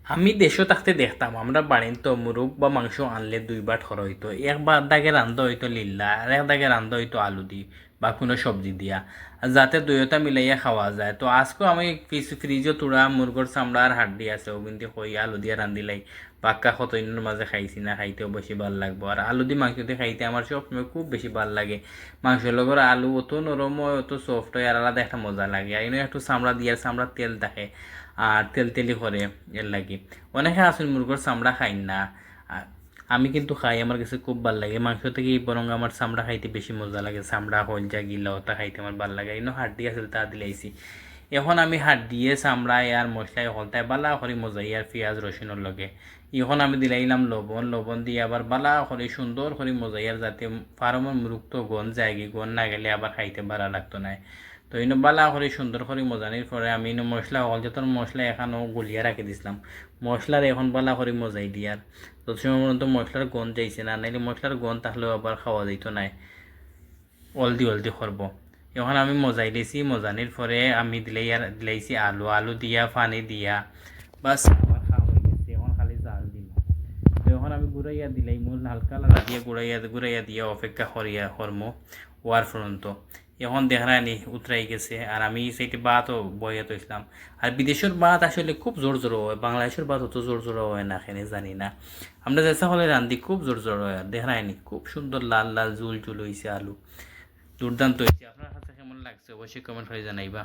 আমি দেশও থাকতে দেখতাম আমরা বাড়িন তো মুরগ বা মাংস আনলে দুইবার ধরা হইতো, একবার দাগে রান্ধা হইতো লিল্লা আর এক দাগে রান্ধা হইতো আলু দি বা কোনো সবজি দিয়া, আর যাতে দুইটা মিলাইয়া খাওয়া যায়। তো আজকেও আমি ফ্রিজও তুড়া মুরগর চামড়া আর হাড্ডি আছে, ও কিন্তু কই আলু দিয়া রান্ধিলাই পাক্কা কতদিনের মাঝে খাইছি না, খাইতেও বেশি ভাল লাগবো। আর আলু দিয়ে মাংস দিয়ে খাইতে আমার সবসময় খুব বেশি ভাল লাগে। মাংসের লগর আলু অত নরম হয়, অত সফট হয়, আর আলাদা একটা মজা লাগে। আর একটু চামড়া দিয়ে চামড়ার তেল থাকে আর তেল তেলি করে, এর লাগে। অনেকে আসুন মুরগোর চামড়া খাই না, আর আমি কিন্তু খাই, আমার কাছে খুব ভাল লাগে। মাংস থেকে বরং আমার চামড়া খাইতে বেশি মজা লাগে, চামড়া হলজা গিলা ওটা খাইতে আমার ভাল লাগে। ইনো হাড্ডি আছিল তা দিলাইছি। এখন আমি হাত দিয়ে চামড়ায় আর মশলাই হলতায় বালা করে মজাই আর পেঁয়াজ রসুনের লগে। এখন আমি দিলাইলাম লবণ, লবণ দিয়ে আবার বালা করে সুন্দর করে মজাই আর, যাতে ফার্মের মুরগ তো গন যায়, গন না গেলে আবার খাইতে ভালো লাগতো না। তো ইনো বালা করে সুন্দর করে মজানির পরে আমি ইনো মশলা হল যতন মশলা এখানেও গলিয়া রাখি দিছিলাম, মশলার এখন বালা করে মজাই দিয়ার। তত সময় পর্যন্ত মশলার গন্ধ যাইছে না, নাইলে মশলার গন্ধ থাকলেও আবার খাওয়া যাইতো না, অলদি অলদি করব। এখন আমি মজাই দিয়েছি, মজানির পরে আমি দিলাইছি আলু, আলু দিয়া পানি দিয়া বাস আমার খাওয়া হয়ে গেছে। এখন খালি জাল দিলাম। তো এখন আমি ঘুরাইয়া দিলাই, মূল হালকা লাগা দিয়ে ঘুরাইয়া দিয়া অপেক্ষা করিয়া কর্ম হওয়ার পর্যন্ত। এখন দেখানি উতরাই গেছে, আর আমি সেইটি বাতও বইয়া তৈছিলাম। আর বিদেশের বাত আসলে খুব জোর জোর হয়, বাংলাদেশের বাত অত জোর জোর হয় না, এখানে জানি না। আমরা চেষ্টা হলে রান্ধি খুব জোর জোর হয়, আর দেখায়নি খুব সুন্দর লাল লাল জুল জুল হয়েছে আলু, দুর্দান্ত হয়েছে। আপনার কাছে কেমন লাগছে অবশ্যই কমেন্ট করে জানাইবা।